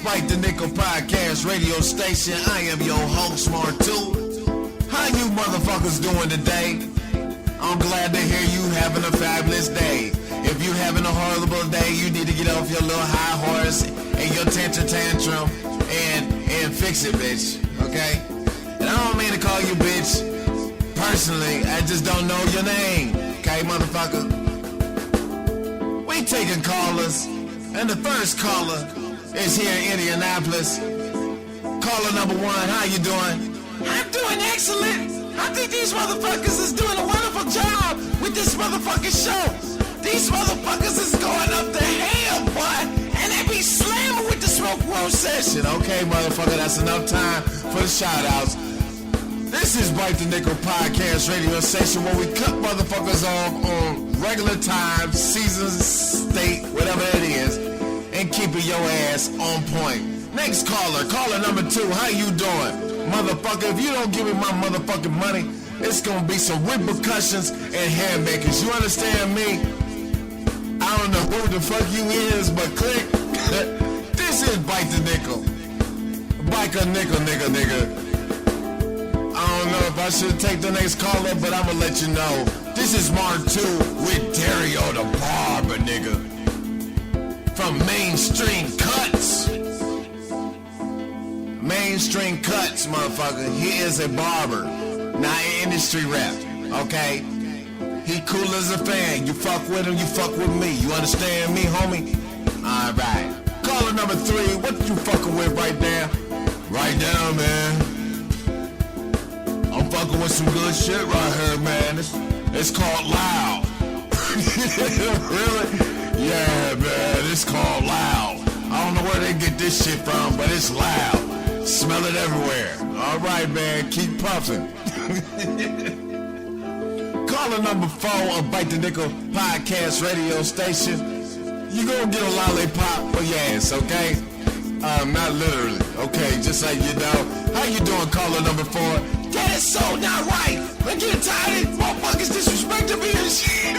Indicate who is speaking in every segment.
Speaker 1: Bite the Nickel Podcast radio station. I am your host, Martu. How you motherfuckers doing today? I'm glad to hear you having a fabulous day. If you having a horrible day, you need to get off your little high horse and your tantrum and fix it, bitch. Okay? And I don't mean to call you bitch. Personally, I just don't know your name. Okay, motherfucker? We taking callers, and the first caller is here in Indianapolis. Caller number one, how you doing? I'm doing excellent. I think these motherfuckers is doing a wonderful job with this motherfucking show. These motherfuckers is going up the hell, boy, and they be slamming with the Smoke Roll session. Okay, motherfucker, that's enough time for the shout-outs. This is Bite the Nickel Podcast radio session where we cut motherfuckers off on regular time, season, state, whatever it is, and keeping your ass on point. Next caller number two, how you doing? Motherfucker, if you don't give me my motherfucking money, it's gonna be some repercussions and haymakers. You understand me? I don't know who the fuck you is, but click. This is Bite the Nickel. Bike a nickel, nigga. I don't know if I should take the next caller, but I'ma let you know. This is Martu with Dario the Barber, nigga. From Mainstream Cuts. Mainstream Cuts, motherfucker. He is a barber, not an industry rep, okay? He cool as a fan. You fuck with him, you fuck with me. You understand me, homie? Alright. Caller number three, what you fucking with right now? Right now, man. I'm fucking with some good shit right here, man. It's called Loud. Really? Yeah, man, it's called Loud. I don't know where they get this shit from, but it's loud. Smell it everywhere. All right, man. Keep puffing. Caller number 4 of Bite the Nickel Podcast radio station. You gonna get a lollipop for your ass, okay? Not literally, okay? Just so you know. How you doing, caller number 4? That is so not right. I'm getting tired of motherfuckers disrespecting me and shit.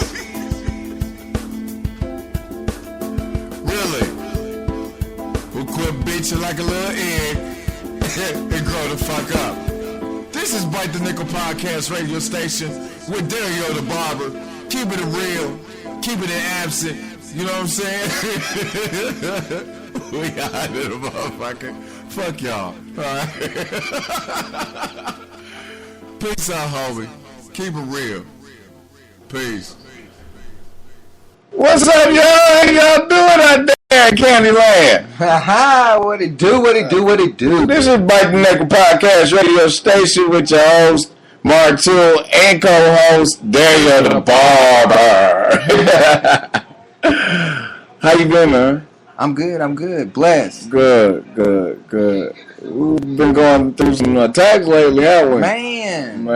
Speaker 1: Really? We'll quit bitching like a little egg and grow the fuck up. This is Bite the Nickel Podcast radio station with Dario the Barber. Keep it real. Keep it absent. You know what I'm saying? We out of the motherfucker. Fuck y'all. Alright. Peace out, homie. Keep it real. Peace. What's up, y'all? How y'all doing out there in Candyland?
Speaker 2: Haha, what it do?
Speaker 1: This is Bite the Nickel Podcast radio station with your host, Martu, and co-host, Dario the Barber. How you been, man?
Speaker 2: I'm good. Blessed.
Speaker 1: Good. We've been going through some attacks lately, haven't we?
Speaker 2: Man.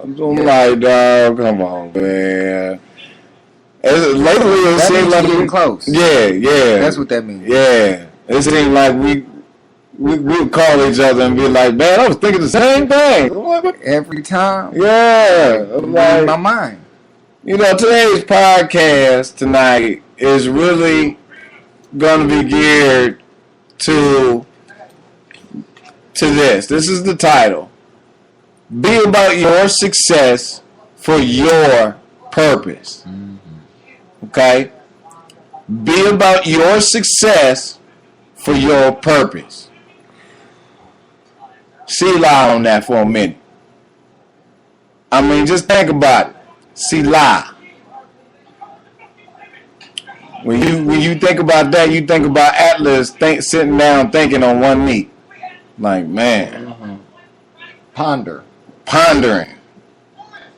Speaker 1: I'm like, dog, come on, man. Lately, it seems like
Speaker 2: getting close.
Speaker 1: Yeah.
Speaker 2: That's what that means.
Speaker 1: Yeah. It seems like we would call each other and be like, man, I was thinking the same thing.
Speaker 2: Every time.
Speaker 1: Yeah.
Speaker 2: Like, in my mind.
Speaker 1: You know, today's podcast tonight is really going to be geared to this. This is the title. Be about your success for your purpose. Okay? Be about your success for your purpose. See loud on that for a minute. I mean, just think about it. See loud. When you think about that, you think about Atlas sitting down thinking on one knee. Like, man. Pondering.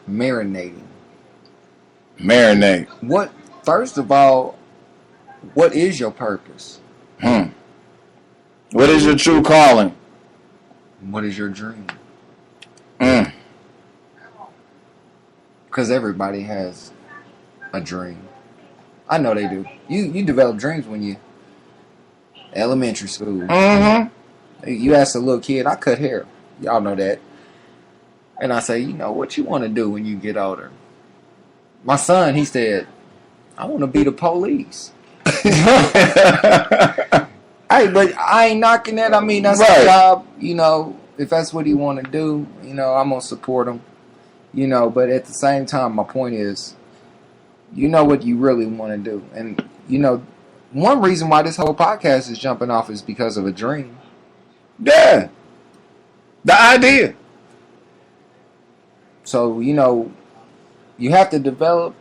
Speaker 2: Marinating.
Speaker 1: First
Speaker 2: of all, what is your purpose?
Speaker 1: What is your true calling?
Speaker 2: What is your dream? Because everybody has a dream. I know they do. You develop dreams when you elementary school. You ask a little kid, I cut hair. Y'all know that. And I say, you know, what you want to do when you get older? My son, he said, I want to be the police. Hey, but I ain't knocking that. I mean, that's
Speaker 3: Right.
Speaker 2: his job. You know, if that's what he want to do, you know, I'm gonna support him. You know, but at the same time, my point is, you know what you really want to do, and you know, one reason why this whole podcast is jumping off is because of a dream.
Speaker 3: Yeah. The idea.
Speaker 2: So you know, you have to develop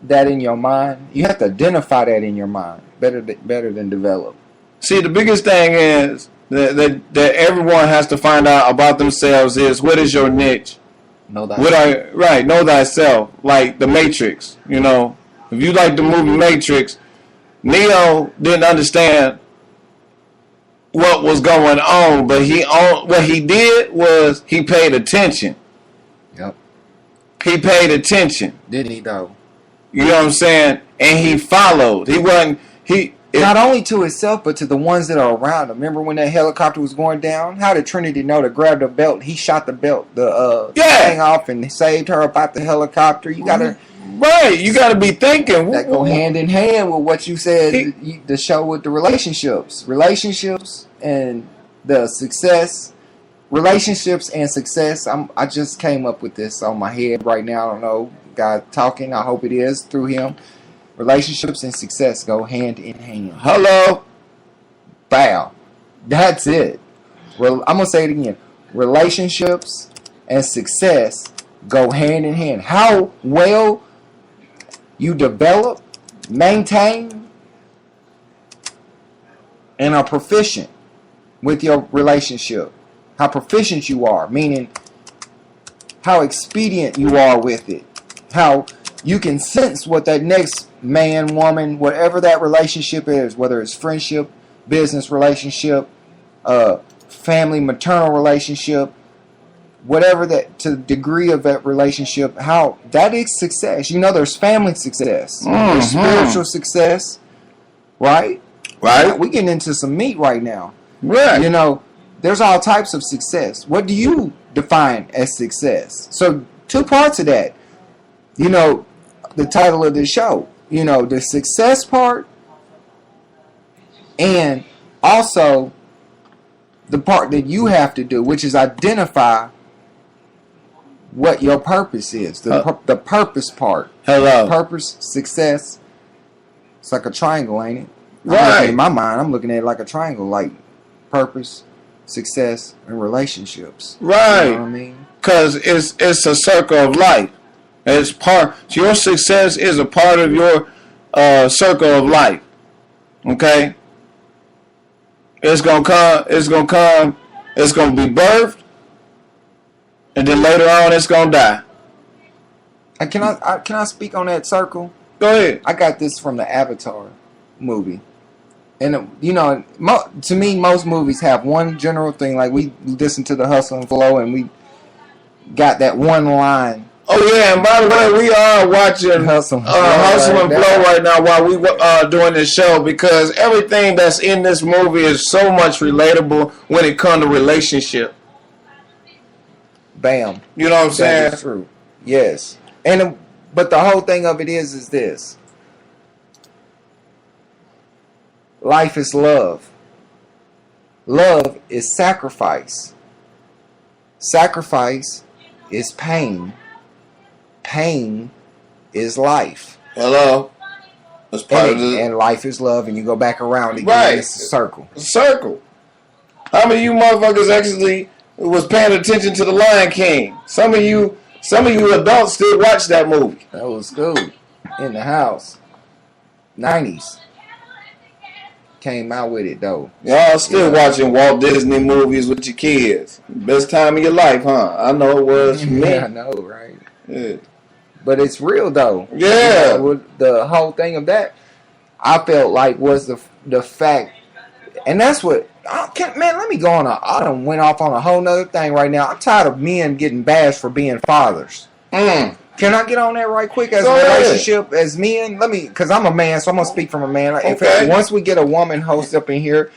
Speaker 2: that in your mind. You have to identify that in your mind better than develop.
Speaker 3: See, the biggest thing is that everyone has to find out about themselves is what is your niche?
Speaker 2: Know that.
Speaker 3: Know thyself. Like the Matrix, you know. If you like the movie Matrix, Neo didn't understand what was going on, but what he did was he paid attention.
Speaker 2: Yep.
Speaker 3: He paid attention.
Speaker 2: Didn't he though?
Speaker 3: You know what I'm saying? And he followed. He wasn't
Speaker 2: Not only to himself, but to the ones that are around him. Remember when that helicopter was going down? How did Trinity know to grab the belt? He shot the belt, thing off, and saved her about the helicopter. You gotta,
Speaker 3: right? You gotta be thinking.
Speaker 2: That go hand in hand with what you said. The show with the relationships and the success, relationships and success. I just came up with this on my head right now. I don't know, God talking. I hope it is through him. Relationships and success go hand in hand.
Speaker 3: Hello.
Speaker 2: Bow. That's it. Well, I'm going to say it again. Relationships and success go hand in hand. How well you develop, maintain, and are proficient with your relationship. How proficient you are, meaning how expedient you are with it. How you can sense what that next man, woman, whatever that relationship is, whether it's friendship, business relationship, family, maternal relationship, whatever that, to the degree of that relationship, how that is success. You know, there's family success, there's spiritual success, right?
Speaker 3: Right.
Speaker 2: We're getting into some meat right now.
Speaker 3: Right.
Speaker 2: You know, there's all types of success. What do you define as success? So, two parts of that. You know, the title of this show, you know, the success part and also the part that you have to do, which is identify what your purpose is. The purpose part.
Speaker 3: Hello.
Speaker 2: Purpose, success. It's like a triangle, ain't it?
Speaker 3: Right.
Speaker 2: In my mind, I'm looking at it like a triangle, like purpose, success, and relationships.
Speaker 3: Right.
Speaker 2: You know what I mean?
Speaker 3: Because it's a circle of life. Your success is a part of your circle of life. Okay? It's gonna come. It's gonna be birthed, and then later on, it's gonna die.
Speaker 2: Can I speak on that circle?
Speaker 3: Go ahead.
Speaker 2: I got this from the Avatar movie, and you know, to me, most movies have one general thing. Like we listen to the Hustle and Flow, and we got that one line.
Speaker 3: Oh yeah, and by the way, we are watching
Speaker 2: Hustle
Speaker 3: and Flow right now while we doing this show, because everything that's in this movie is so much relatable when it comes to relationship.
Speaker 2: Bam.
Speaker 3: You know what I'm saying?
Speaker 2: That is true. Yes, but the whole thing of it is this: life is love. Love is sacrifice. Sacrifice is pain. Pain is life.
Speaker 3: Hello. That's part of the...
Speaker 2: And life is love, and you go back around again.
Speaker 3: Right.
Speaker 2: It's a circle.
Speaker 3: A circle. How many of you motherfuckers actually was paying attention to the Lion King? Some of you adults still watch that movie.
Speaker 2: That was good. In the house. 90s. Came out with it, though.
Speaker 3: Y'all still watching Walt Disney movies with your kids. Best time of your life, huh? I know it was for me.
Speaker 2: Yeah, I know, right?
Speaker 3: Yeah.
Speaker 2: But it's real, though.
Speaker 3: Yeah.
Speaker 2: You know, the whole thing of that, I felt like was the fact, and that's what, man, let me go on. I done went off on a whole nother thing right now. I'm tired of men getting bashed for being fathers. Can I get on that right quick as a relationship as men? Because I'm a man, so I'm going to speak from a man. Once we get a woman host up in here,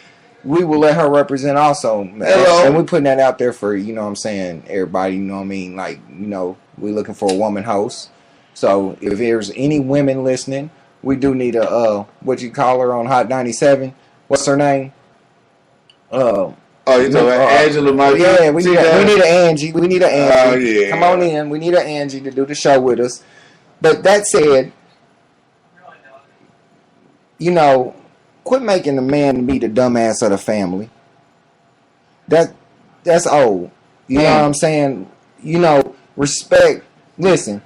Speaker 2: we will let her represent also.
Speaker 3: Hello.
Speaker 2: And we're putting that out there for, you know what I'm saying, everybody, you know what I mean? Like, you know, we're looking for a woman host. So if there's any women listening, we do need a, what you call her on Hot 97? What's her name?
Speaker 3: Oh, you talking about Angela Martinez?
Speaker 2: Yeah, we need an Angie. We need an Angie.
Speaker 3: Oh, yeah.
Speaker 2: Come on in. We need an Angie to do the show with us. But that said, you know, quit making the man be the dumbass of the family. That's old. You know what I'm saying? You know, respect. Listen,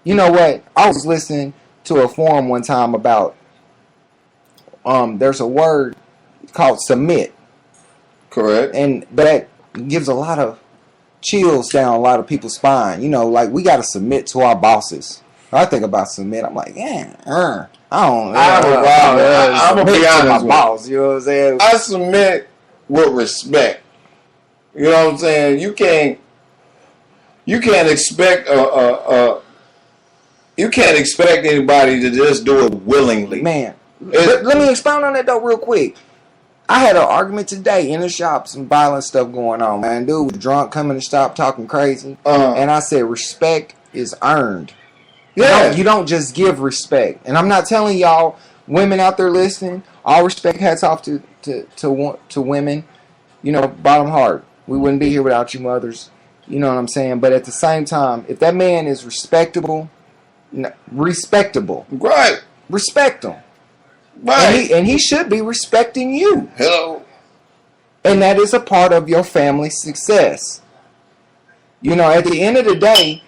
Speaker 2: you know what? I was listening to a forum one time about there's a word called submit.
Speaker 3: Correct.
Speaker 2: And that gives a lot of chills down a lot of people's spine. You know, like we got to submit to our bosses. When I think about submit, I'm like, I don't.
Speaker 3: I'm gonna be honest
Speaker 2: with my
Speaker 3: with
Speaker 2: boss. You know what I'm saying?
Speaker 3: I submit with respect. You know what I'm saying? You can't expect you can't expect anybody to just do it willingly.
Speaker 2: Man, let me expound on that though real quick. I had an argument today in the shop, some violent stuff going on, man. Dude was drunk, coming to stop, talking crazy. And I said, respect is earned.
Speaker 3: Yeah.
Speaker 2: You don't just give respect. And I'm not telling y'all, women out there listening, all respect, hats off to women. You know, bottom heart. We wouldn't be here without you mothers. You know what I'm saying? But at the same time, if that man is respectable, right, respect him. Right. And he should be respecting you.
Speaker 3: Hello.
Speaker 2: And that is a part of your family's success. You know, at the end of the day,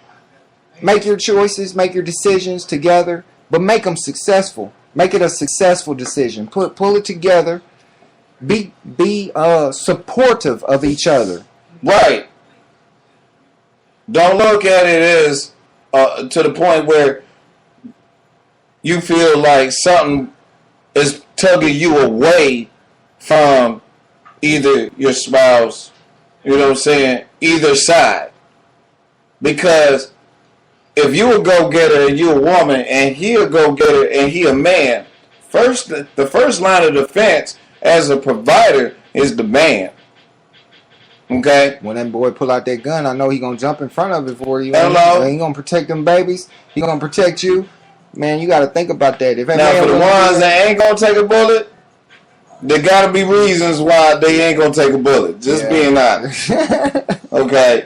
Speaker 2: make your choices, make your decisions together, but make them successful. Make it a successful decision. Pull it together. Be supportive of each other.
Speaker 3: Right. Don't look at it as to the point where you feel like something is tugging you away from either your spouse, you know what I'm saying, either side. Because if you a go-getter and you a woman and he a go-getter and he a man, the first line of defense as a provider is the man. Okay?
Speaker 2: When that boy pull out that gun, I know he gonna jump in front of it for you.
Speaker 3: Hello?
Speaker 2: He gonna protect them babies. He gonna protect you. Man, you got to think about that. If that
Speaker 3: now, for the ones that ain't going to take a bullet, there got to be reasons why they ain't going to take a bullet. Just being honest. Okay?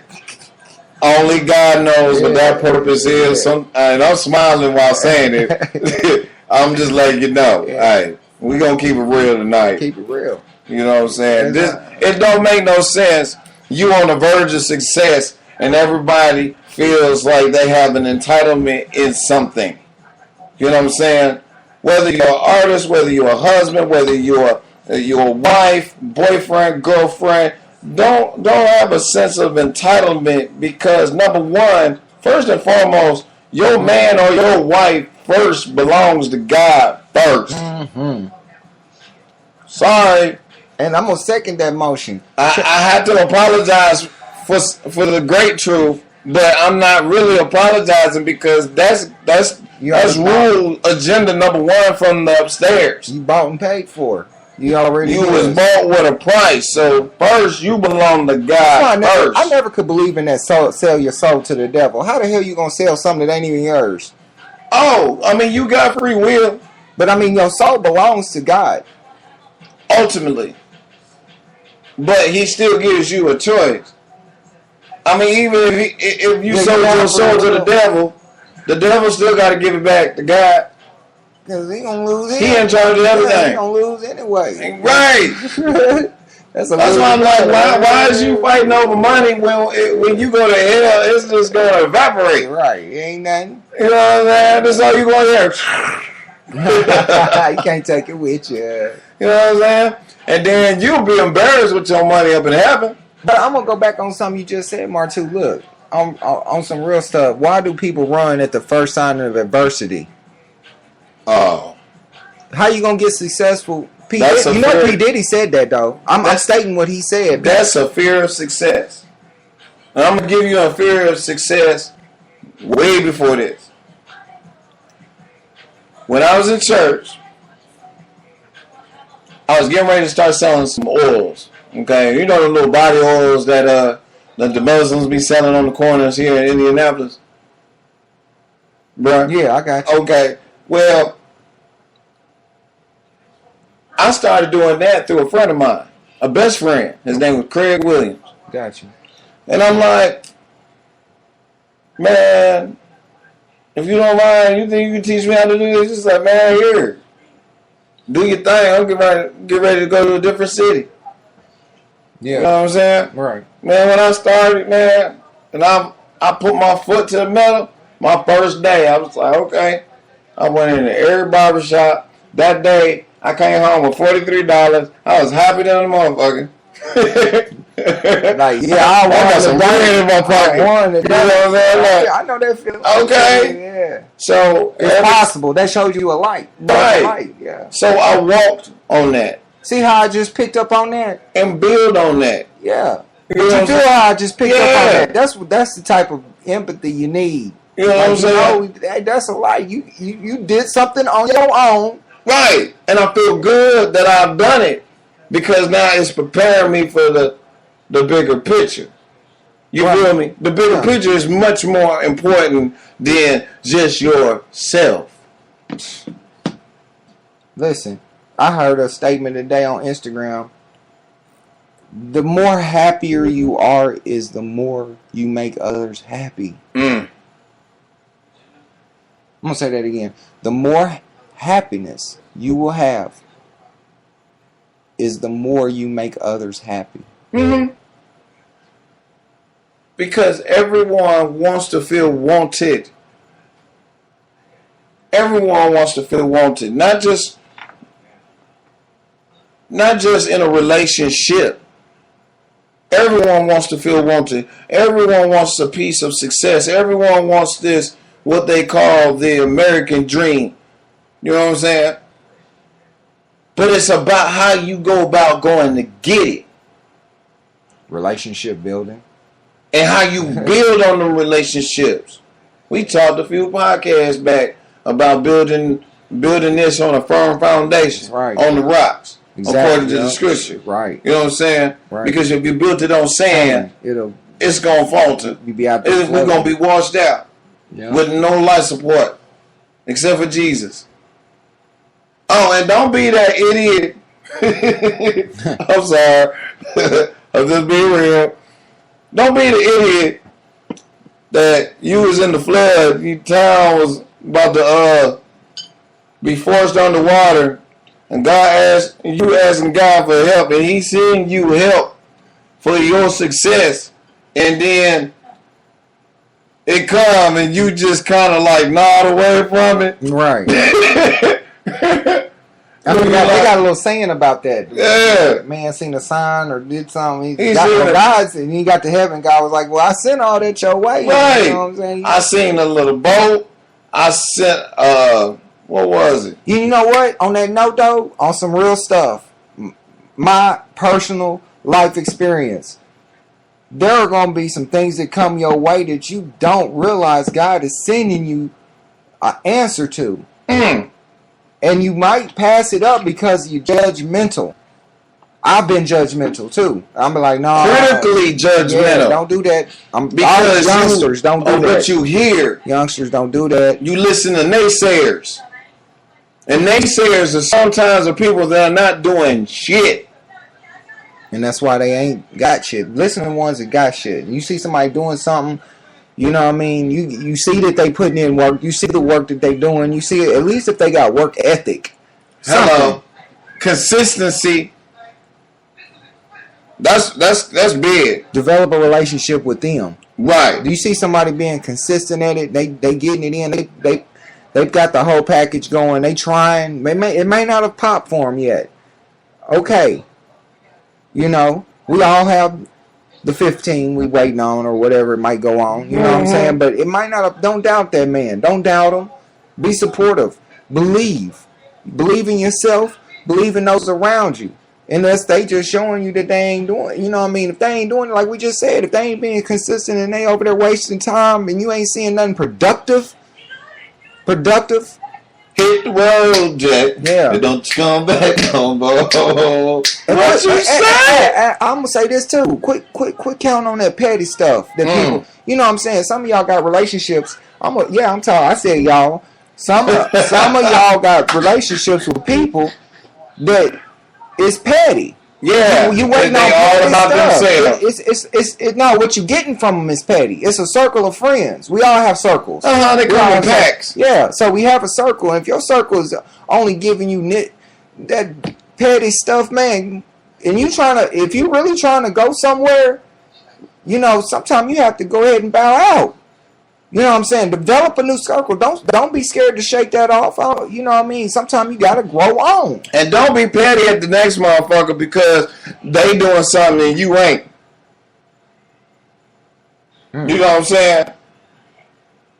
Speaker 3: Only God knows what that purpose is. And I'm smiling while saying it. I'm just letting you know. All right, we going to keep it real tonight.
Speaker 2: Keep it real.
Speaker 3: You know what I'm saying? It don't make no sense. You on the verge of success and everybody feels like they have an entitlement in something. You know what I'm saying? Whether you're an artist, whether you're a husband, whether you're a wife, boyfriend, girlfriend, don't have a sense of entitlement because number one, first and foremost, your man or your wife first belongs to God first. Mm-hmm. Sorry.
Speaker 2: And I'm gonna second that motion.
Speaker 3: I had to apologize for the great truth, but I'm not really apologizing because that's rule agenda number one from the upstairs.
Speaker 2: You bought and paid for. You
Speaker 3: was bought with a price. So first you belong to God first.
Speaker 2: I never could believe in that sell your soul to the devil. How the hell you gonna sell something that ain't even yours?
Speaker 3: Oh, I mean you got free will.
Speaker 2: But I mean your soul belongs to God.
Speaker 3: Ultimately. But he still gives you a choice. I mean even if you sold your soul to the devil still got to give it back to God.
Speaker 2: Because he gonna lose.
Speaker 3: He in charge of everything.
Speaker 2: He gonna lose anyway.
Speaker 3: Right. That's why I'm like, why is you fighting over money when you go to hell? It's just gonna evaporate.
Speaker 2: Right. It ain't nothing.
Speaker 3: You know what I'm saying? That's all you going there.
Speaker 2: You can't take it with you.
Speaker 3: You know what I'm saying? And then you'll be embarrassed with your money up in heaven.
Speaker 2: But I'm gonna go back on something you just said, Martu. Look. On some real stuff, why do people run at the first sign of adversity?
Speaker 3: Oh.
Speaker 2: How you gonna get successful? P. Diddy said that though. I'm stating what he said.
Speaker 3: That's a fear of success. And I'm gonna give you a fear of success way before this. When I was in church, I was getting ready to start selling some oils. Okay, you know the little body oils that the Muslims be selling on the corners here in Indianapolis? Bruh?
Speaker 2: Yeah, I got you.
Speaker 3: Okay. Well, I started doing that through a friend of mine. a best friend. His name was Craig Williams.
Speaker 2: Got you.
Speaker 3: And I'm like, man, if you don't mind, you think you can teach me how to do this? He's like, man, here, do your thing. I'm get ready to go to a different city.
Speaker 2: Yeah.
Speaker 3: You know what I'm saying?
Speaker 2: Right.
Speaker 3: Man, when I started, man, and I put my foot to the metal, my first day, I was like, okay. I went into every barbershop. That day, I came home with $43. I was happy than a motherfucker.
Speaker 2: Like, yeah, I
Speaker 3: got some bread in my pocket. You know what I'm saying?
Speaker 2: I know that feeling.
Speaker 3: Okay.
Speaker 2: Yeah.
Speaker 3: So
Speaker 2: it's possible. That shows you a light.
Speaker 3: Right.
Speaker 2: A light. Yeah.
Speaker 3: So I walked on that.
Speaker 2: See how I just picked up on that?
Speaker 3: And build on that.
Speaker 2: Yeah.
Speaker 3: You know
Speaker 2: But you feel how I just picked up on that? That's the type of empathy you need.
Speaker 3: You know what I'm saying?
Speaker 2: That's a light. You did something on your own.
Speaker 3: Right. And I feel good that I've done it because now it's preparing me for the bigger picture. You feel me? The bigger picture is much more important than just yourself.
Speaker 2: Listen, I heard a statement today on Instagram. The more happier you are is the more you make others happy. I'm going to say that again. The more happiness you will have is the more you make others happy.
Speaker 3: Mm-hmm. Because everyone wants to feel wanted. Everyone wants to feel wanted. Not just in a relationship. Everyone wants to feel wanted. Everyone wants a piece of success. Everyone wants this, what they call the American dream. You know what I'm saying? But it's about how you go about going to get it.
Speaker 2: Relationship building.
Speaker 3: And how you build on them relationships. We talked a few podcasts back about building this on a firm foundation.
Speaker 2: Right.
Speaker 3: On the rocks.
Speaker 2: Exactly.
Speaker 3: According to the scripture.
Speaker 2: Right.
Speaker 3: You know what I'm saying?
Speaker 2: Right.
Speaker 3: Because if you built it on sand, it's going to falter.
Speaker 2: You be out there.
Speaker 3: We're going to be washed out.
Speaker 2: Yeah.
Speaker 3: With no life support. Except for Jesus. Oh, and don't be that idiot. I'm sorry. I'm just being real. Don't be the idiot that you was in the flood. Your town was about to be forced underwater. And you asking God for help. And He sending you help for your success. And then it come and you just kind of like nod away from it.
Speaker 2: Right. They got a little saying about that.
Speaker 3: Yeah.
Speaker 2: Man seen a sign or did something.
Speaker 3: He
Speaker 2: got to heaven. God was like, well, I sent all that your way.
Speaker 3: Right.
Speaker 2: You know what I'm saying?
Speaker 3: I seen a little boat. I sent, what was it?
Speaker 2: You know what? On that note, though, on some real stuff, my personal life experience, there are going to be some things that come your way that you don't realize God is sending you an answer to. And you might pass it up because you're judgmental. I've been judgmental too. I'm like, no.
Speaker 3: Critically judgmental.
Speaker 2: Yeah, don't do that.
Speaker 3: Because
Speaker 2: youngsters don't do that.
Speaker 3: What you hear.
Speaker 2: Youngsters don't do that.
Speaker 3: You listen to naysayers. And naysayers are sometimes the people that are not doing shit.
Speaker 2: And that's why they ain't got shit. Listen to the ones that got shit. You see somebody doing something, you know what I mean? You see that they putting in work. You see the work that they doing. You see it, at least if they got work ethic.
Speaker 3: Hello. Consistency. That's big.
Speaker 2: Develop a relationship with them.
Speaker 3: Right.
Speaker 2: Do you see somebody being consistent at it? They getting it in. They've got the whole package going. They trying. It may not have popped for them yet. Okay. You know, we all have the 15 we waiting on or whatever it might go on. You know what I'm saying? But it might not have. Don't doubt that man. Don't doubt him. Be supportive. Believe. Believe in yourself. Believe in those around you. Unless they just showing you that they ain't doing, you know what I mean? If they ain't doing it like we just said, if they ain't being consistent and they over there wasting time and you ain't seeing nothing productive,
Speaker 3: hit the road, Jack.
Speaker 2: Yeah.
Speaker 3: And don't you come back no more. What you say?
Speaker 2: I'm gonna say this too. Quit counting on that petty stuff that people. You know what I'm saying? Some of y'all got relationships. I'm talking. I said y'all. Some of y'all got relationships with people that is petty.
Speaker 3: Yeah,
Speaker 2: you waiting
Speaker 3: they
Speaker 2: on
Speaker 3: all
Speaker 2: petty
Speaker 3: about
Speaker 2: stuff.
Speaker 3: themselves.
Speaker 2: It's no, what you getting from them is petty. It's a circle of friends. We all have circles.
Speaker 3: They
Speaker 2: We all
Speaker 3: come in
Speaker 2: have
Speaker 3: packs.
Speaker 2: Yeah, so we have a circle, and if your circle is only giving you that petty stuff, man, and if you really trying to go somewhere, sometimes you have to go ahead and bow out. You know what I'm saying? Develop a new circle. Don't be scared to shake that off. You know what I mean? Sometimes you gotta grow on.
Speaker 3: And don't be petty at the next motherfucker because they doing something and you ain't. You know what I'm saying?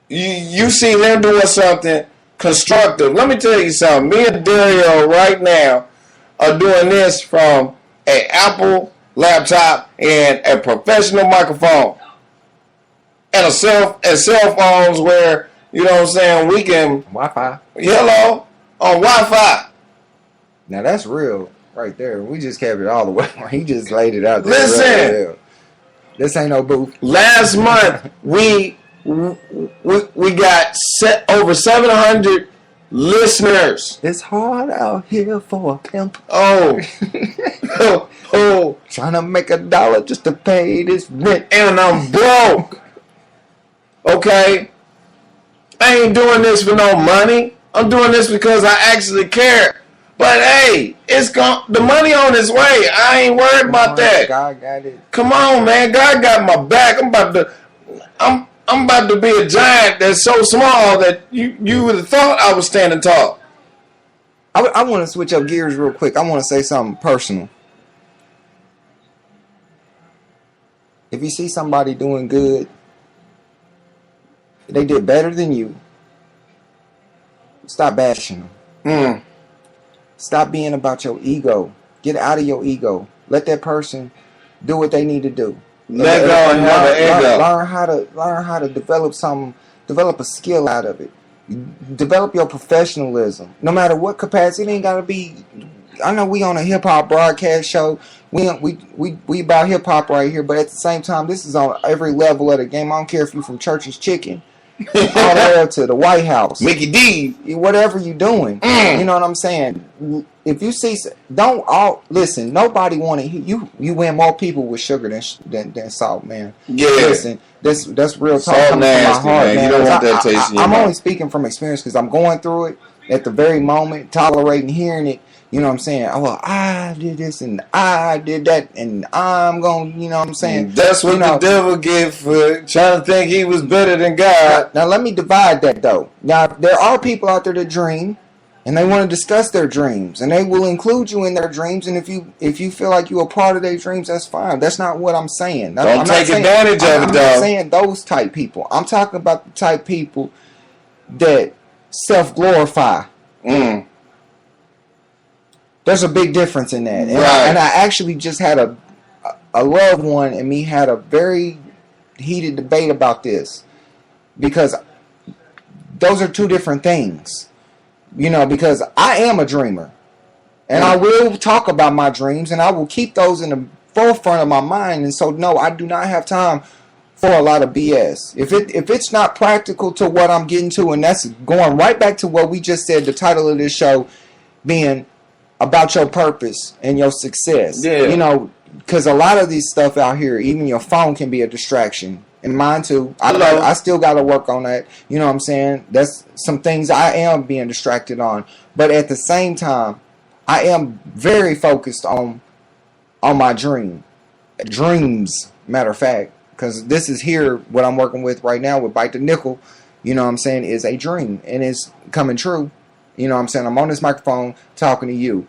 Speaker 3: You see them doing something constructive. Let me tell you something. Me and Dario right now are doing this from an Apple laptop and a professional microphone. And cell phones where, you know what I'm saying, we can
Speaker 2: Wi-Fi.
Speaker 3: Hello on Wi-Fi.
Speaker 2: Now that's real right there. We just kept it all the way. He just laid it out there.
Speaker 3: Listen.
Speaker 2: Real. This ain't no booth.
Speaker 3: Last month we got over 700 listeners.
Speaker 2: It's hard out here for a pimp.
Speaker 3: Oh.
Speaker 2: Trying to make $1 just to pay this rent.
Speaker 3: And I'm broke. Okay? I ain't doing this for no money. I'm doing this because I actually care. But hey, the money on its way. I ain't worried about that.
Speaker 2: God got it.
Speaker 3: Come on, man. God got my back. I'm about to be a giant that's so small that you would have thought I was standing tall.
Speaker 2: I want to switch up gears real quick. I want to say something personal. If you see somebody doing good, they did better than you, stop bashing them. Stop being about your ego. Get out of your ego. Let that person do what they need to do.
Speaker 3: Let go and have an ego.
Speaker 2: Learn how to develop a skill out of it. Develop your professionalism. No matter what capacity, it ain't gotta be. I know we on a hip hop broadcast show. We about hip hop right here, but at the same time, this is on every level of the game. I don't care if you're from Church's Chicken, all the way up to the White House,
Speaker 3: Mickey D,
Speaker 2: whatever you doing. You know what I'm saying? If you see, listen. Nobody want to hear you. You win more people with sugar than salt, man.
Speaker 3: Yeah.
Speaker 2: Listen, that's real talk
Speaker 3: Salt
Speaker 2: coming
Speaker 3: nasty,
Speaker 2: from my heart, man.
Speaker 3: man. You don't want that taste in your
Speaker 2: I'm
Speaker 3: mouth.
Speaker 2: only speaking from experience because I'm going through it at the very moment, tolerating hearing it. You know what I'm saying? Well, I did this and I did that and I'm going, you know what I'm saying?
Speaker 3: That's what the devil get for trying to think he was better than God.
Speaker 2: Now let me divide that though. Now, there are people out there that dream and they want to discuss their dreams and they will include you in their dreams, and if you feel like you're a part of their dreams, that's fine. That's not what I'm saying.
Speaker 3: Don't take advantage of it,
Speaker 2: I'm
Speaker 3: though.
Speaker 2: not saying those type people. I'm talking about the type people that self-glorify. There's a big difference in that. And I actually just had a loved one and me had a very heated debate about this, because those are two different things. Because I am a dreamer and I will talk about my dreams and I will keep those in the forefront of my mind. And so, no, I do not have time for a lot of BS. If it's not practical to what I'm getting to, and that's going right back to what we just said, the title of this show being about your purpose and your success.
Speaker 3: Yeah.
Speaker 2: Because a lot of these stuff out here, even your phone can be a distraction. And mine too. I still got to work on that. You know what I'm saying? That's some things I am being distracted on. But at the same time, I am very focused on my dreams, matter of fact. Because this is here, what I'm working with right now with Bite the Nickel, you know what I'm saying, is a dream. And it's coming true. You know what I'm saying? I'm on this microphone talking to you.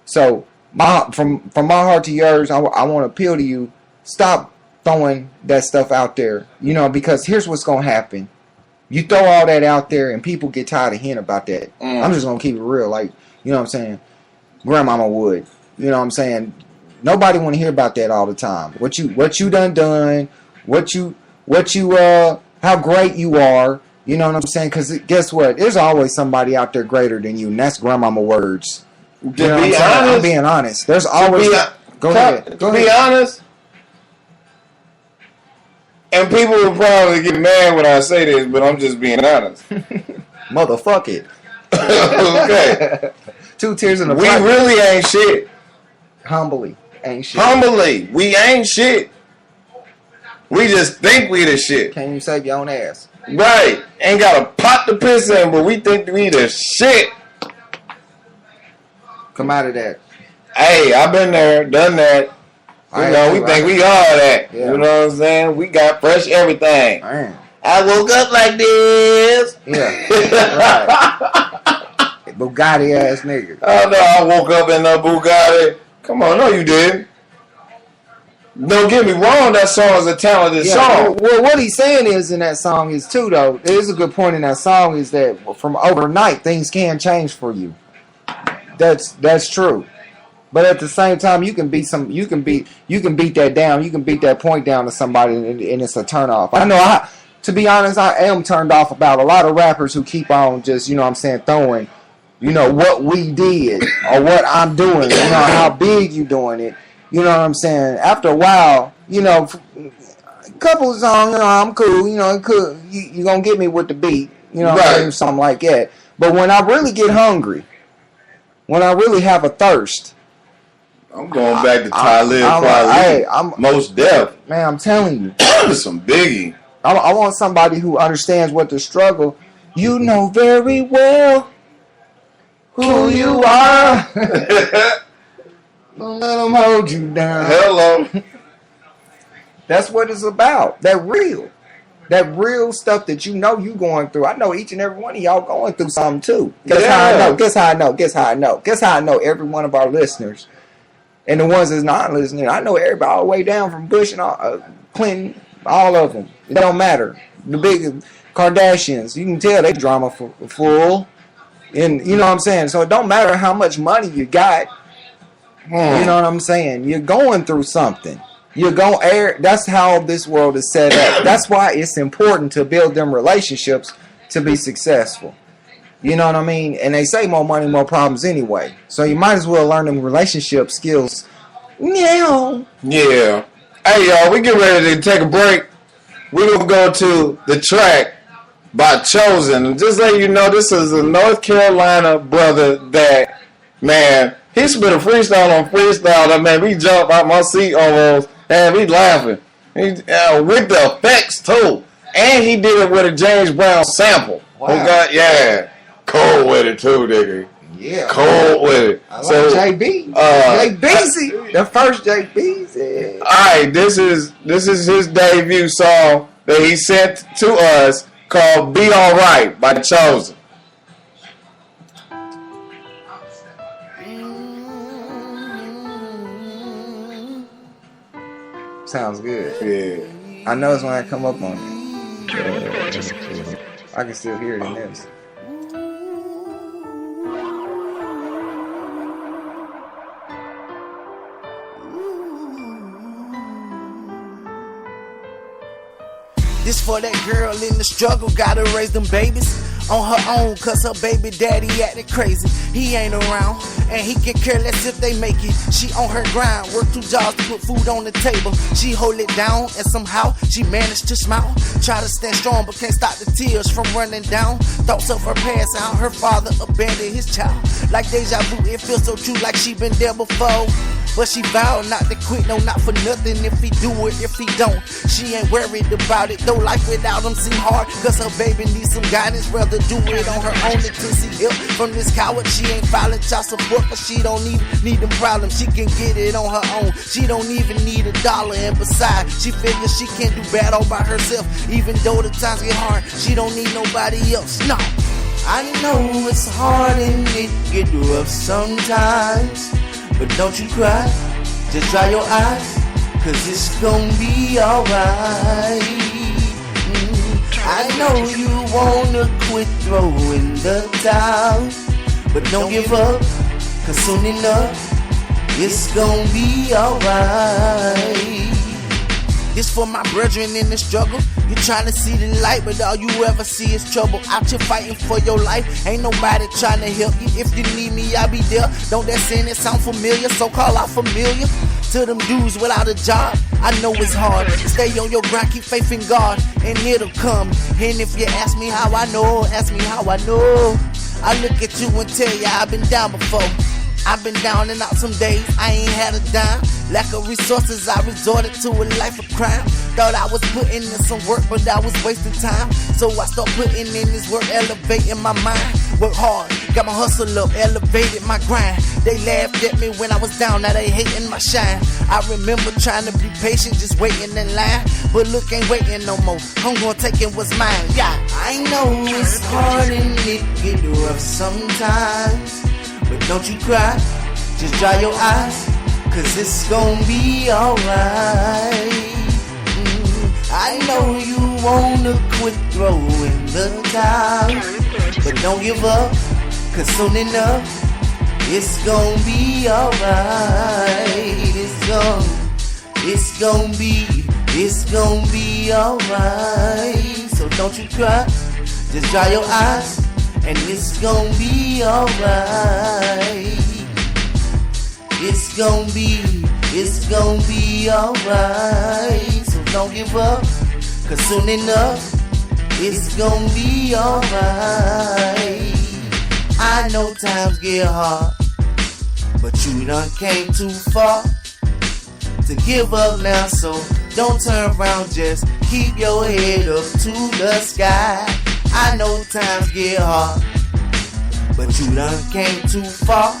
Speaker 2: So from my heart to yours, I want to appeal to you. Stop throwing that stuff out there. Because here's what's going to happen. You throw all that out there and people get tired of hearing about that. I'm just going to keep it real. Like, you know what I'm saying? Grandmama would. You know what I'm saying? Nobody want to hear about that all the time. What you done, how great you are. You know what I'm saying? Because guess what? There's always somebody out there greater than you, and that's grandmama words.
Speaker 3: To be honest,
Speaker 2: I'm being honest. There's always. Go ahead.
Speaker 3: To be honest, and people will probably get mad when I say this, but I'm just being honest.
Speaker 2: Motherfuck it.
Speaker 3: Okay.
Speaker 2: 2 tears in the
Speaker 3: We really ain't shit.
Speaker 2: Humbly. Ain't shit.
Speaker 3: Humbly, we ain't shit. We just think we the shit.
Speaker 2: Can't even save your own ass.
Speaker 3: Right. Ain't got a pot to piss in, but we think we the shit.
Speaker 2: Come out of that.
Speaker 3: Hey, I've been there, done that. You know, we think we are that.
Speaker 2: Yeah.
Speaker 3: You know what I'm saying? We got fresh everything.
Speaker 2: Man.
Speaker 3: I woke up like this.
Speaker 2: Yeah. Right. Bugatti ass nigga.
Speaker 3: Oh no, I woke up in a Bugatti. Come on, no you didn't. Don't get me wrong, that song is a talented song.
Speaker 2: Well, what he's saying is in that song is too though. There's a good point in that song is that from overnight things can change for you. That's true. But at the same time, you can beat that down. You can beat that point down to somebody, and it's a turn off. I know. To be honest, I am turned off about a lot of rappers who keep on just, you know what I'm saying, throwing, you know, what we did or what I'm doing, you know, how big you doing it. You know what I'm saying? After a while, you know, a couple of songs, you know, I'm cool. You know, you're going to get me with the beat, you know what I'm saying, something like that. But when I really get hungry, when I really have a thirst,
Speaker 3: I'm going back to Talib Kweli.
Speaker 2: I'm
Speaker 3: Most Def.
Speaker 2: Man, I'm telling you.
Speaker 3: Some Biggie.
Speaker 2: I want somebody who understands what the struggle. You know very well who you are. Don't let them hold you down.
Speaker 3: Hello.
Speaker 2: That's what it's about. That real stuff that you know you going through. I know each and every one of y'all going through something too. Guess how I know every one of our listeners. And the ones that's not listening, I know everybody all the way down from Bush and Clinton, all of them. It don't matter. The big Kardashians, you can tell they drama full. And you know what I'm saying? So it don't matter how much money you got. You know what I'm saying? You're going through something. You're going air. That's how this world is set up. That's why it's important to build them relationships to be successful. You know what I mean? And they say more money, more problems anyway. So you might as well learn them relationship skills now.
Speaker 3: Yeah. Hey, y'all, we get ready to take a break. We're going to go to the track by Chosen. And just let you know, this is a North Carolina brother that, man, he spit a freestyle on freestyle that, man, we jumped out my seat almost, and we laughing. With the effects, too. And he did it with a James Brown sample.
Speaker 2: Wow.
Speaker 3: Yeah. Cold with it, too, nigga.
Speaker 2: Yeah.
Speaker 3: Cold with it.
Speaker 2: I like JB. JBZ. The first JBZ.
Speaker 3: Alright, this is his debut song that he sent to us called Be Alright by Chosen.
Speaker 2: Sounds good.
Speaker 3: Yeah.
Speaker 2: I know it's when I come up on it. I can still hear it in this.
Speaker 4: This for that girl in the struggle, gotta raise them babies on her own, cause her baby daddy acting crazy. He ain't around, and he can care less if they make it. She on her grind, work 2 jobs to put food on the table. She hold it down, and somehow she managed to smile. Try to stand strong, but can't stop the tears from running down. Thoughts of her past, and how her father abandoned his child. Like deja vu, it feels so true, like she been there before. But she vowed not to quit, no, not for nothing. If he do it, if he don't, she ain't worried about it. Though life without him seem hard, cause her baby needs some guidance. Rather do it on her own until see help from this coward. She ain't filing child support, cause she don't even need them problems. She can get it on her own, she don't even need $1. And besides, she figures she can't do bad all by herself. Even though the times get hard, she don't need nobody else, no. I know it's hard and it get rough sometimes, but don't you cry, just dry your eyes, cause it's gonna be alright. I know you wanna quit throwing the towel, but don't give up, cause soon enough, it's gonna be alright. This for my brethren in the struggle. You trying to see the light, but all you ever see is trouble. Out here fighting for your life, ain't nobody trying to help you. If you need me, I'll be there. Don't that saying it sound familiar? So call out familiar to them dudes without a job. I know it's hard. Stay on your grind, keep faith in God, and it'll come. And if you ask me how I know, ask me how I know. I look at you and tell you I've been down before. I've been down and out some days, I ain't had a dime. Lack of resources, I resorted to a life of crime. Thought I was putting in some work, but I was wasting time. So I start putting in this work, elevating my mind. Work hard, got my hustle up, elevated my grind. They laughed at me when I was down, now they hating my shine. I remember trying to be patient, just waiting in line. But look, ain't waiting no more, I'm gonna take it what's mine, yeah. I know it's hard and it get rough sometimes, but don't you cry, just dry your eyes, cause it's gonna be alright. I know you wanna quit throwing the towel, but don't give up, cause soon enough, it's gonna be alright. It's gonna be alright. So don't you cry, just dry your eyes, and it's gonna be alright. It's gonna be alright. So don't give up, cause soon enough, it's gonna be alright. I know times get hard, but you done came too far to give up now, so don't turn around, just keep your head up to the sky. I know times get hard, but you done came too far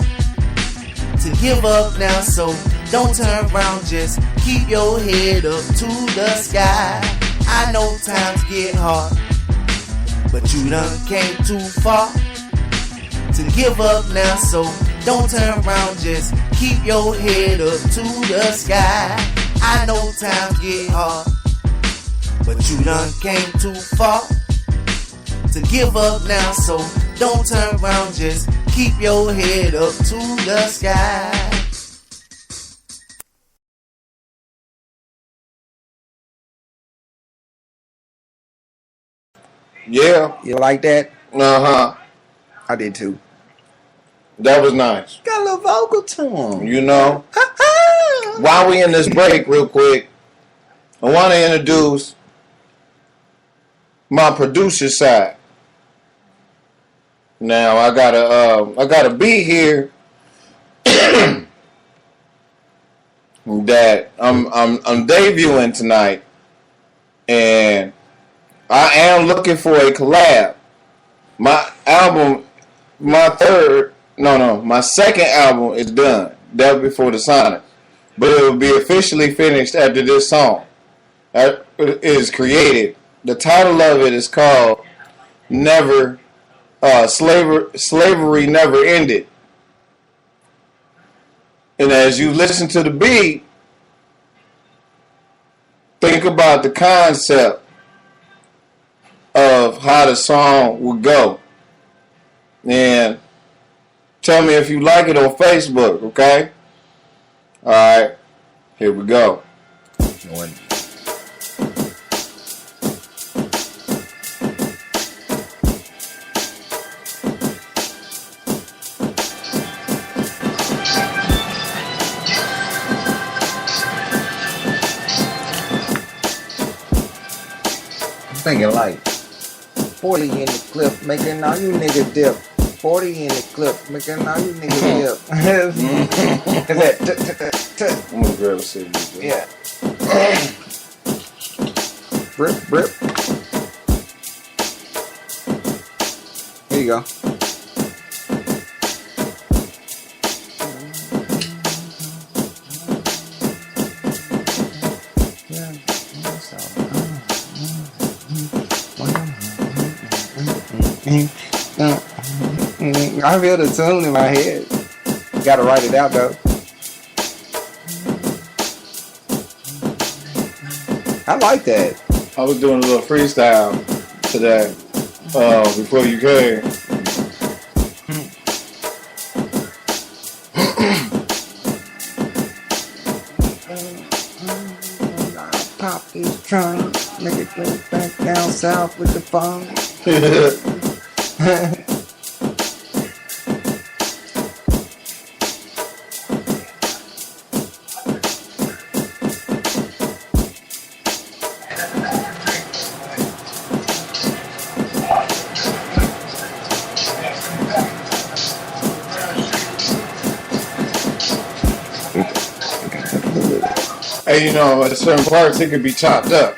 Speaker 4: to give up now, so don't turn around, just keep your head up to the sky. I know times get hard, but you done came too far to give up now, so don't turn around, just keep your head up to the sky. I know times get hard, but you done came too far to give up now, so don't turn around, just keep your head up to the sky.
Speaker 3: Yeah.
Speaker 2: You like that?
Speaker 3: Uh-huh.
Speaker 2: I did too.
Speaker 3: That was nice.
Speaker 2: Got a little vocal to him.
Speaker 3: You know? While we in this break real quick, I want to introduce my producer side. Now I got a beat here that I'm debuting tonight, and I am looking for a collab. My second album is done. That before the signing, but it will be officially finished after this song is created. The title of it is called "Never." Slavery never ended. And as you listen to the beat, think about the concept of how the song would go. And tell me if you like it on Facebook, okay? Alright, here we go.
Speaker 2: Thinking like 40 in the clip, making all you niggas dip. 40 in the clip, making all you niggas dip.
Speaker 3: I'm gonna grab a cigarette.
Speaker 2: Yeah. Rip. Here you go. I feel the tune in my head. Gotta write it out though. I like that.
Speaker 3: I was doing a little freestyle today before you came.
Speaker 2: Pop this trunk, make it go back down south with the phone.
Speaker 3: And you know, at certain parts it could be chopped up.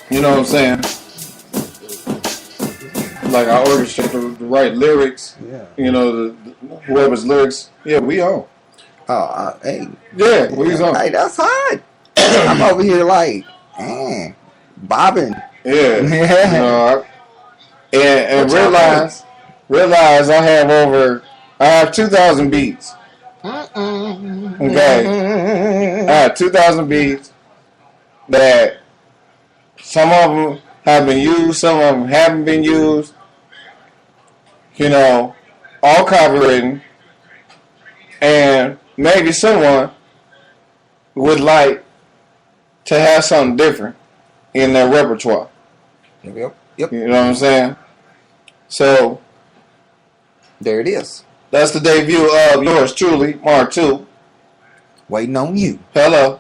Speaker 3: You know what I'm saying? Like I orchestrate the right lyrics.
Speaker 2: Yeah.
Speaker 3: You know, whoever's lyrics. Yeah, we on.
Speaker 2: Oh, hey.
Speaker 3: Yeah, we on.
Speaker 2: Hey, that's hot. I'm over here like, bobbing.
Speaker 3: Yeah. You
Speaker 2: Yeah.
Speaker 3: know, and
Speaker 2: What y'all
Speaker 3: realize I have 2,000 beats. Okay. I have 2,000 beats that some of them have been used, some of them haven't been used. You know, all copywritten. And maybe someone would like to have something different in their repertoire.
Speaker 2: Yep.
Speaker 3: You know what I'm saying? So,
Speaker 2: There it is.
Speaker 3: that's the debut of yours truly, Mark 2.
Speaker 2: Waiting on you.
Speaker 3: Hello.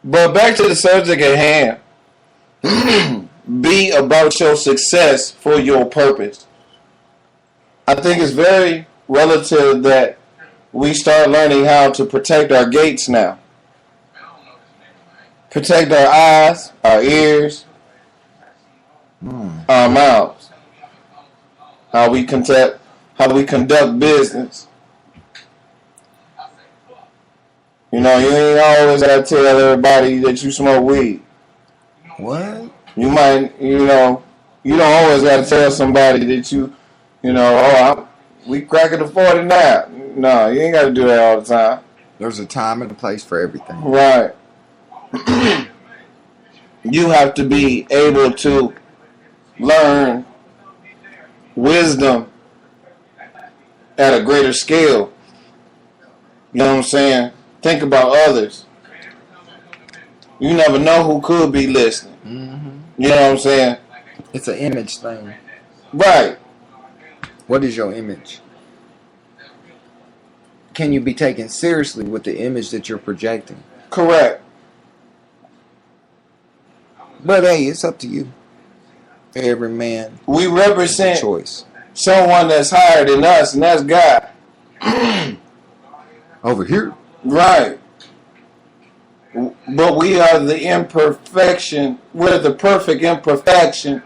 Speaker 3: But back to the subject at hand. Be about your success for your purpose. I think it's very relative that we start learning how to protect our gates now. Protect our eyes, our ears, our mouths. How we conduct business. You know, you ain't always gotta tell everybody that you smoke weed.
Speaker 2: What?
Speaker 3: You might, you know, you don't always gotta tell somebody that we cracking the 49. No, you ain't gotta do that all the time.
Speaker 2: There's a time and a place for everything.
Speaker 3: Right. You have to be able to learn wisdom at a greater scale. You know what I'm saying? Think about others. You never know who could be listening. You know what I'm saying?
Speaker 2: It's an image thing.
Speaker 3: Right.
Speaker 2: What is your image? Can you be taken seriously with the image that you're projecting?
Speaker 3: Correct.
Speaker 2: But hey, it's up to you. Every man
Speaker 3: We
Speaker 2: has a
Speaker 3: represent
Speaker 2: choice.
Speaker 3: someone that's higher than us, and that's God.
Speaker 2: Over here.
Speaker 3: Right. But we are the imperfection. We're the perfect imperfection.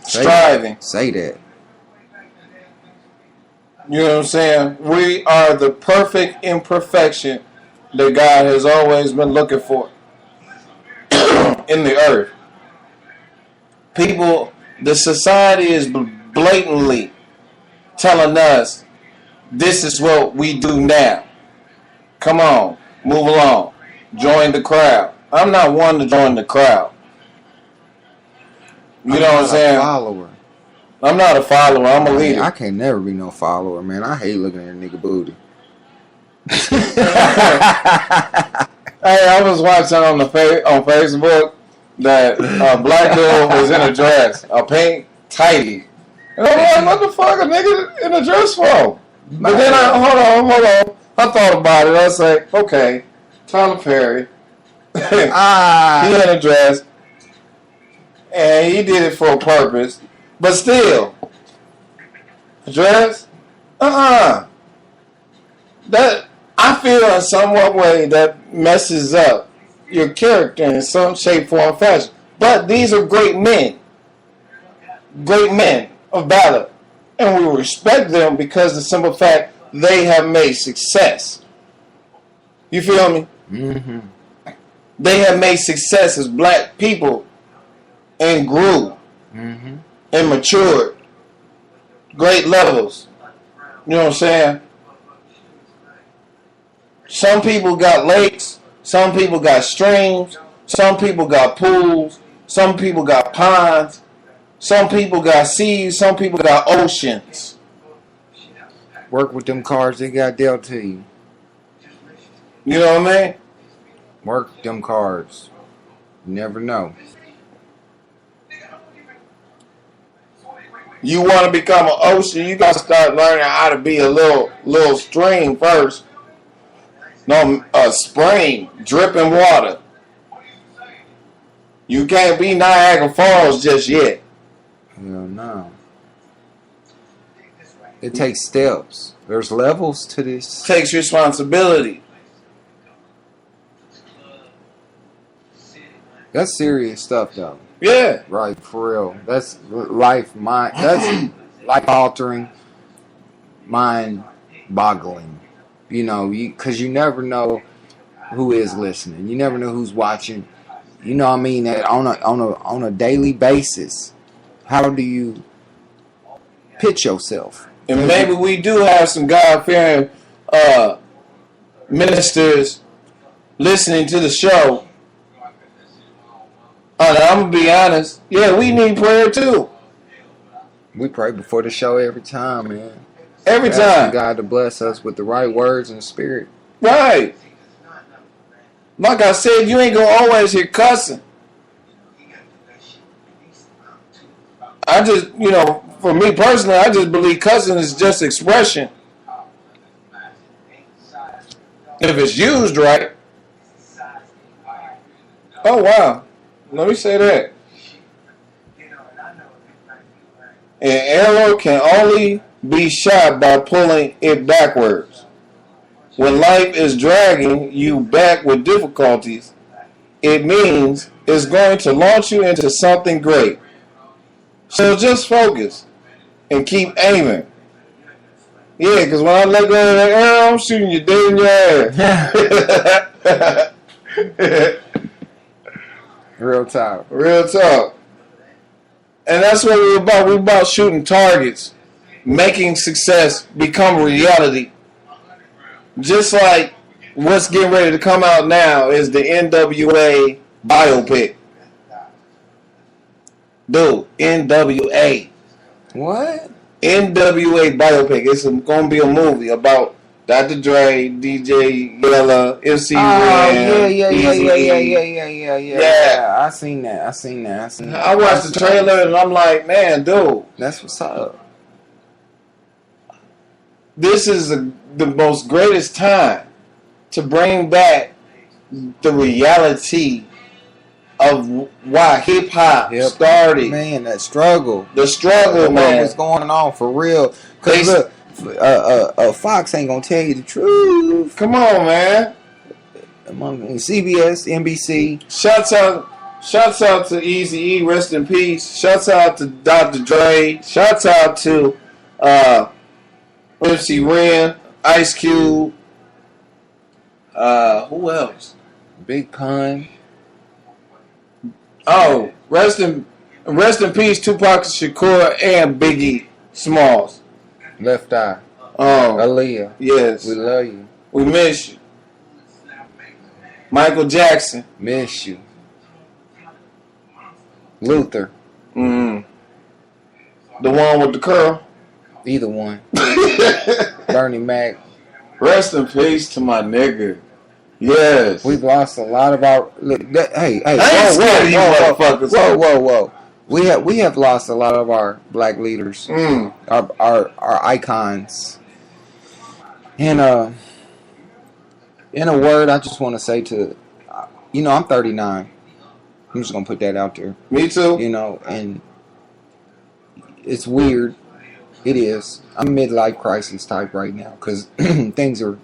Speaker 3: Striving.
Speaker 2: Say that.
Speaker 3: You know what I'm saying? We are the perfect imperfection that God has always been looking for in the earth. People, the society is blatantly telling us this is what we do now. Come on, move along. Join the crowd. I'm not one to join the crowd. You know what I'm saying?
Speaker 2: Follower.
Speaker 3: I'm not a follower. I'm a leader.
Speaker 2: I can't never be no follower, man. I hate looking at a nigga booty.
Speaker 3: Hey, I was watching on Facebook that a black dude was in a dress, a pink tighty. And I'm like, what the fuck a nigga in a dress for? But then hold on. I thought about it. I was like, okay, Tyler Perry. He had a dress, and he did it for a purpose. But still, a dress? That I feel in somewhat way that messes up your character in some shape, form, fashion. But these are great men of valor, and we respect them because of the simple fact they have made success. You feel me?
Speaker 2: Mm-hmm.
Speaker 3: They have made success as black people and grew
Speaker 2: Mm-hmm.
Speaker 3: and matured. Great levels. You know what I'm saying? Some people got lakes. Some people got streams. Some people got pools. Some people got ponds. Some people got seas. Some people got oceans.
Speaker 2: Work with them cards they got dealt to you.
Speaker 3: You know what I mean?
Speaker 2: Work them cards. You never know.
Speaker 3: You want to become an ocean, you got to start learning how to be a little stream first. No, a spring, dripping water. You can't be Niagara Falls just yet.
Speaker 2: Hell no. It takes steps. There's levels to this.
Speaker 3: Takes responsibility.
Speaker 2: That's serious stuff, though.
Speaker 3: Yeah.
Speaker 2: Right, for real. That's that's life altering, mind boggling. You know, because you never know who is listening. You never know who's watching. You know what I mean? That on a daily basis. How do you pitch yourself?
Speaker 3: And maybe we do have some God-fearing ministers listening to the show. I'm going to be honest. Yeah, we need prayer too.
Speaker 2: We pray before the show every time, man.
Speaker 3: Every
Speaker 2: Asking
Speaker 3: time.
Speaker 2: God to bless us with the right words and spirit.
Speaker 3: Right. Like I said, you ain't going to always hear cussing. I just, for me personally, I just believe cussing is just expression. If it's used right. Oh, wow. Let me say that. An arrow can only be shot by pulling it backwards. When life is dragging you back with difficulties, it means it's going to launch you into something great. So just focus and keep aiming. Yeah, because when I let go of that arrow, I'm shooting you dead in your ass.
Speaker 2: Real talk.
Speaker 3: Real talk. And that's what we're about. We're about shooting targets, making success become reality. Just like what's getting ready to come out now is the NWA biopic. Dude, NWA.
Speaker 2: What?
Speaker 3: NWA biopic. It's going to be a movie about Dr. Dre, DJ Yella, MC Ren,
Speaker 2: Yeah. I seen that.
Speaker 3: I watched the trailer and I'm like, man, dude.
Speaker 2: That's what's up.
Speaker 3: This is the most greatest time to bring back the reality of why hip hop started.
Speaker 2: Man, that struggle.
Speaker 3: The struggle,
Speaker 2: What
Speaker 3: man.
Speaker 2: was going on for real? Because look, Fox ain't gonna tell you the truth.
Speaker 3: Come on, man.
Speaker 2: CBS, NBC.
Speaker 3: Shouts out to Eazy-E, rest in peace. Shouts out to Dr. Dre. Shouts out to MC Ren, Ice Cube. Who else?
Speaker 2: Big Pun.
Speaker 3: Oh, rest in peace, Tupac Shakur and Biggie Smalls.
Speaker 2: Left Eye.
Speaker 3: Oh,
Speaker 2: Aaliyah.
Speaker 3: yes.
Speaker 2: We love you.
Speaker 3: We miss you. Michael Jackson.
Speaker 2: Miss you. Luther.
Speaker 3: The one with the curl.
Speaker 2: Either one. Bernie Mac.
Speaker 3: Rest in peace to my nigga. Yes.
Speaker 2: We've lost a lot of our. Look, hey,
Speaker 3: I ain't scared of you motherfuckers.
Speaker 2: Whoa. We have lost a lot of our black leaders, our icons, and in a word, I just want to say to, I'm 39. I'm just gonna put that out there.
Speaker 3: Me too.
Speaker 2: And it's weird. It is. I'm midlife crisis type right now because things are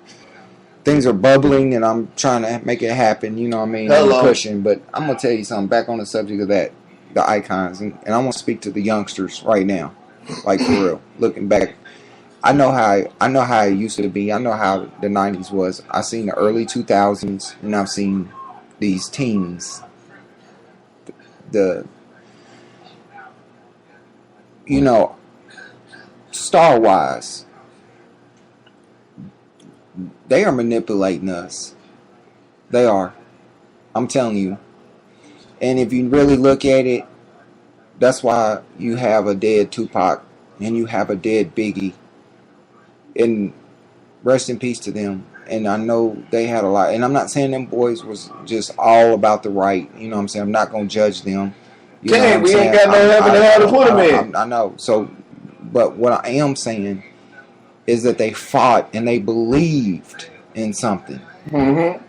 Speaker 2: bubbling and I'm trying to make it happen. You know what I mean?
Speaker 3: Hello.
Speaker 2: I'm pushing, but I'm gonna tell you something. Back on the subject of that, the icons, and I want to speak to the youngsters right now, like for real. Looking back, I know how it used to be. I know how the '90s was. I seen the early 2000s, and I've seen these teens. Star wise, they are manipulating us. They are. I'm telling you. And if you really look at it, that's why you have a dead Tupac and you have a dead Biggie. And rest in peace to them. And I know they had a lot. And I'm not saying them boys was just all about the right. You know what I'm saying? I'm not going to judge them. You know what I'm
Speaker 3: we
Speaker 2: saying?
Speaker 3: ain't got no heaven and hell to put them in.
Speaker 2: I know. So, but what I am saying is that they fought and they believed in something.
Speaker 3: Mm-hmm.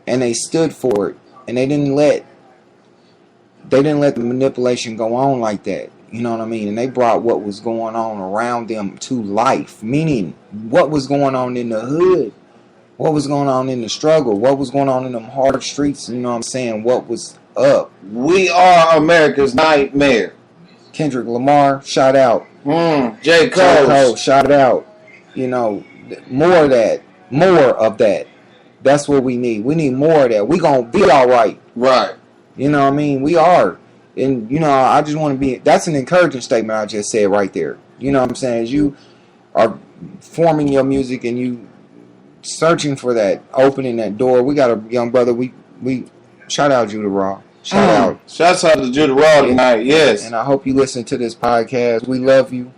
Speaker 2: And they stood for it. And they didn't let the manipulation go on like that. You know what I mean? And they brought what was going on around them to life. Meaning, what was going on in the hood? What was going on in the struggle? What was going on in them hard streets? You know what I'm saying? What was up?
Speaker 3: We are America's nightmare.
Speaker 2: Kendrick Lamar, shout out.
Speaker 3: J. Cole,
Speaker 2: shout out. You know, more of that. More of that. That's what we need. We need more of that. We gonna be all right.
Speaker 3: Right.
Speaker 2: You know what I mean? We are. And, you know, I just want to be... That's an encouraging statement I just said right there. You know what I'm saying? As you are forming your music and you searching for that, opening that door. We got a young brother. We shout out Judah Raw. Shout out.
Speaker 3: Shouts out to Judah Raw tonight. Yes.
Speaker 2: And I hope you listen to this podcast. We love you.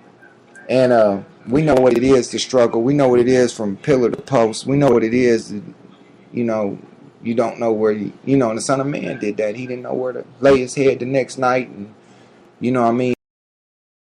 Speaker 2: And we know what it is to struggle. We know what it is from pillar to post. We know what it is to, you know... You don't know where you know, the Son of Man did that. He didn't know where to lay his head the next night. And, you know what I mean?